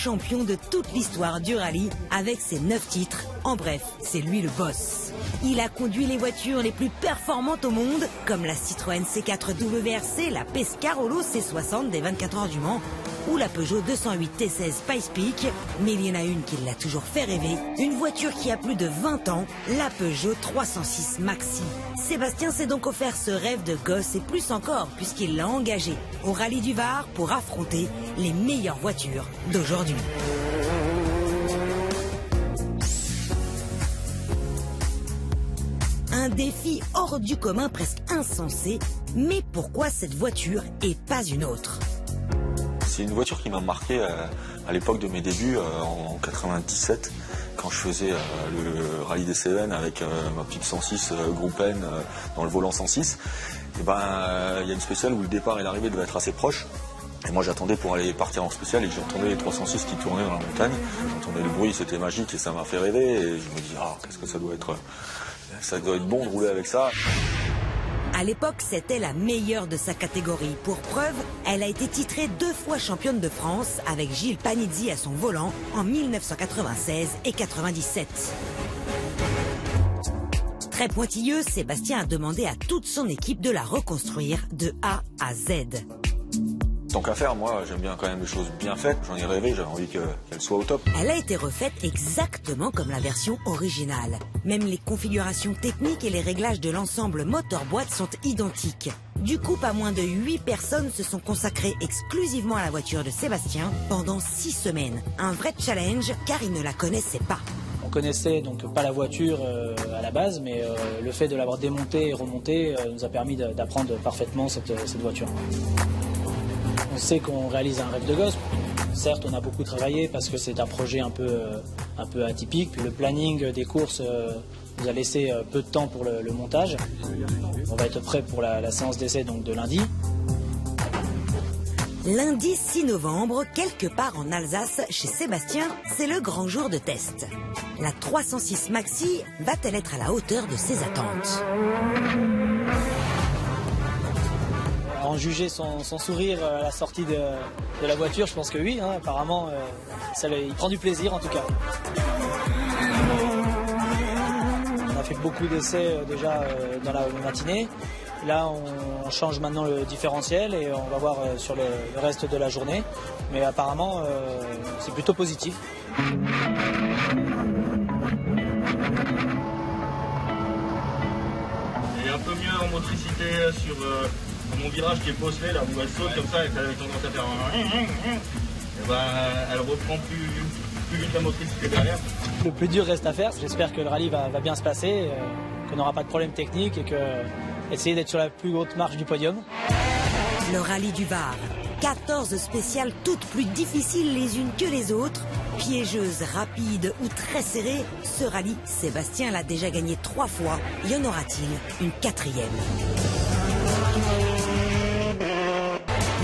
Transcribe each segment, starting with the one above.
champion de toute l'histoire du rallye avec ses 9 titres. En bref, c'est lui le boss. Il a conduit les voitures les plus performantes au monde, comme la Citroën C4 WRC, la Pescarolo C60 des 24 heures du Mans, ou la Peugeot 208 T16 Spice Peak. Mais il y en a une qui l'a toujours fait rêver, une voiture qui a plus de 20 ans, la Peugeot 306 Maxi. Sébastien s'est donc offert ce rêve de gosse et plus encore, puisqu'il l'a engagé au Rallye du Var pour affronter les meilleures voitures d'aujourd'hui. Un défi hors du commun, presque insensé, mais pourquoi cette voiture et pas une autre? C'est une voiture qui m'a marqué à l'époque de mes débuts, en 97, quand je faisais le rallye des Cévennes avec ma petite 106 Groupe N dans le volant 106. Et il y a une spéciale où le départ et l'arrivée devaient être assez proches. Et moi j'attendais pour aller partir en spécial et j'entendais les 306 qui tournaient dans la montagne. J'entendais le bruit, c'était magique et ça m'a fait rêver. Et je me dis, qu'est-ce que ça doit être... Ça doit être bon de rouler avec ça. À l'époque, c'était la meilleure de sa catégorie. Pour preuve, elle a été titrée 2 fois championne de France avec Gilles Panizzi à son volant en 1996 et 97. Très pointilleux, Sébastien a demandé à toute son équipe de la reconstruire de A à Z. Tant qu'à faire, moi j'aime bien quand même les choses bien faites. J'en ai rêvé, j'avais envie qu'elle soit au top. Elle a été refaite exactement comme la version originale. Même les configurations techniques et les réglages de l'ensemble moteur-boîte sont identiques. Du coup, pas moins de 8 personnes se sont consacrées exclusivement à la voiture de Sébastien pendant 6 semaines. Un vrai challenge car il ne la connaissait pas. On connaissait donc pas la voiture à la base, mais le fait de l'avoir démontée et remontée nous a permis d'apprendre parfaitement cette voiture. On sait qu'on réalise un rêve de gosse. Certes, on a beaucoup travaillé parce que c'est un projet un peu atypique. Puis le planning des courses nous a laissé peu de temps pour le montage. On va être prêt pour la séance d'essai donc de lundi. Lundi 6 novembre, quelque part en Alsace, chez Sébastien, c'est le grand jour de test. La 306 Maxi va-t-elle être à la hauteur de ses attentes? En juger son sourire à la sortie de la voiture, je pense que oui. Apparemment, il prend du plaisir en tout cas. On a fait beaucoup d'essais déjà dans la matinée. Là, on change maintenant le différentiel et on va voir sur le reste de la journée. Mais apparemment, c'est plutôt positif. Et un peu mieux en motricité sur mon virage qui est postelé, là où elle saute comme ça et qu'elle avait tendance à faire elle reprend plus vite la motricité derrière. Le plus dur reste à faire. J'espère que le rallye va bien se passer, qu'on n'aura pas de problème technique et essayer d'être sur la plus haute marche du podium. Le rallye du Var. 14 spéciales, toutes plus difficiles les unes que les autres. Piégeuses, rapides ou très serrées, ce rallye, Sébastien l'a déjà gagné 3 fois. Y en aura-t-il une 4e?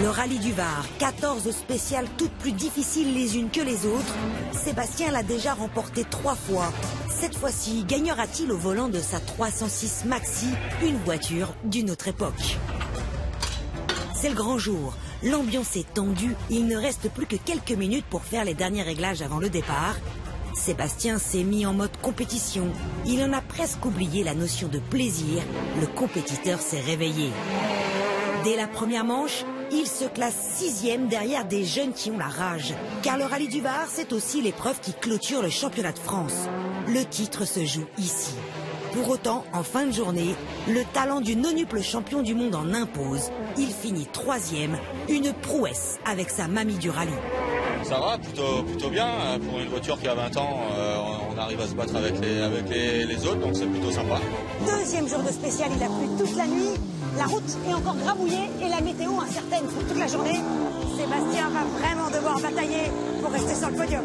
Le rallye du Var, 14 spéciales, toutes plus difficiles les unes que les autres. Sébastien l'a déjà remporté 3 fois. Cette fois-ci, gagnera-t-il au volant de sa 306 Maxi, une voiture d'une autre époque? C'est le grand jour. L'ambiance est tendue. Il ne reste plus que quelques minutes pour faire les derniers réglages avant le départ. Sébastien s'est mis en mode compétition. Il en a presque oublié la notion de plaisir. Le compétiteur s'est réveillé. Dès la première manche, il se classe 6e derrière des jeunes qui ont la rage. Car le rallye du Var, c'est aussi l'épreuve qui clôture le championnat de France. Le titre se joue ici. Pour autant, en fin de journée, le talent du nonuple champion du monde en impose. Il finit 3e, une prouesse avec sa mamie du rallye. Ça va, plutôt bien. Pour une voiture qui a 20 ans, on arrive à se battre avec les autres, donc c'est plutôt sympa. 2e jour de spécial, il a plu toute la nuit. La route est encore gramouillée et la météo incertaine pour toute la journée. Sébastien va vraiment devoir batailler pour rester sur le podium.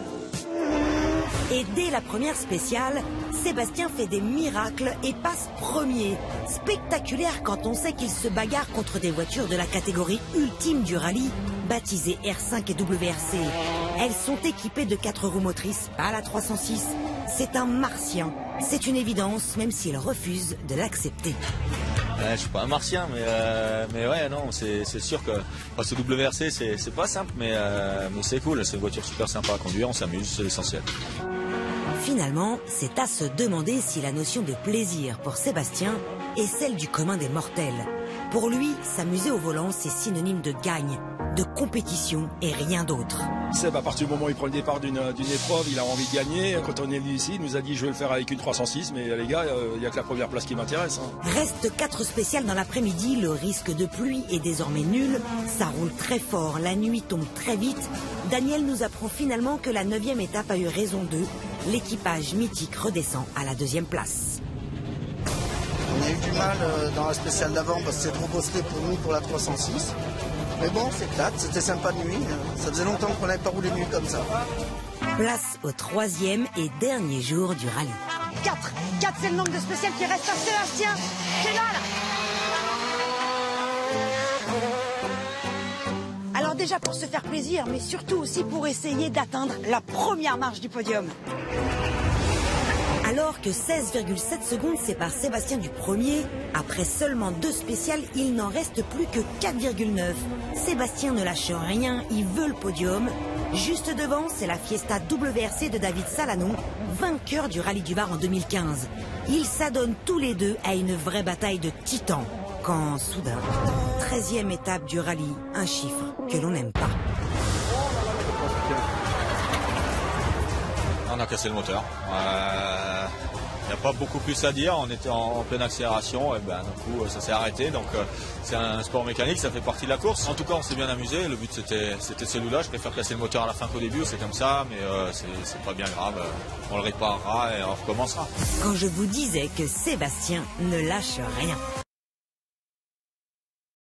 Et dès la première spéciale, Sébastien fait des miracles et passe premier. Spectaculaire quand on sait qu'il se bagarre contre des voitures de la catégorie ultime du rallye, baptisées R5 et WRC. Elles sont équipées de 4 roues motrices, pas la 306. C'est un martien. C'est une évidence, même s'il refuse de l'accepter. Je suis pas un martien, mais ouais, non, c'est sûr que ce WRC, c'est pas simple, mais c'est cool. C'est une voiture super sympa à conduire, on s'amuse, c'est l'essentiel. Finalement, c'est à se demander si la notion de plaisir pour Sébastien est celle du commun des mortels. Pour lui, s'amuser au volant, c'est synonyme de gagne, de compétition et rien d'autre. Seb, à partir du moment où il prend le départ d'une épreuve, il a envie de gagner. Quand on est venu ici, il nous a dit je vais le faire avec une 306, mais les gars, il n'y a que la première place qui m'intéresse. Reste 4 spéciales dans l'après-midi, le risque de pluie est désormais nul. Ça roule très fort, la nuit tombe très vite. Daniel nous apprend finalement que la 9e étape a eu raison d'eux. L'équipage mythique redescend à la 2e place. On a eu du mal dans la spéciale d'avant parce que c'est trop posté pour nous pour la 306. Mais bon, c'est plate, c'était sympa de nuit. Ça faisait longtemps qu'on n'avait pas roulé nuit comme ça. Place au 3e et dernier jour du rallye. 4, c'est le nombre de spéciales qui reste à Sébastien. C'est là. Alors déjà pour se faire plaisir, mais surtout aussi pour essayer d'atteindre la première marche du podium. Alors que 16,7 secondes séparent Sébastien du premier, après seulement 2 spéciales, il n'en reste plus que 4,9. Sébastien ne lâche rien, il veut le podium. Juste devant, c'est la Fiesta WRC de David Salano, vainqueur du Rallye du Var en 2015. Ils s'adonnent tous les deux à une vraie bataille de titans. Quand, soudain, 13e étape du rallye, un chiffre que l'on n'aime pas. On a cassé le moteur. Il n'y a pas beaucoup plus à dire. On était en pleine accélération et d'un coup ça s'est arrêté. Donc c'est un sport mécanique, ça fait partie de la course. En tout cas, on s'est bien amusé. Le but c'était celui-là. Je préfère casser le moteur à la fin qu'au début. C'est comme ça, mais c'est pas bien grave. On le réparera et on recommencera. Quand je vous disais que Sébastien ne lâche rien.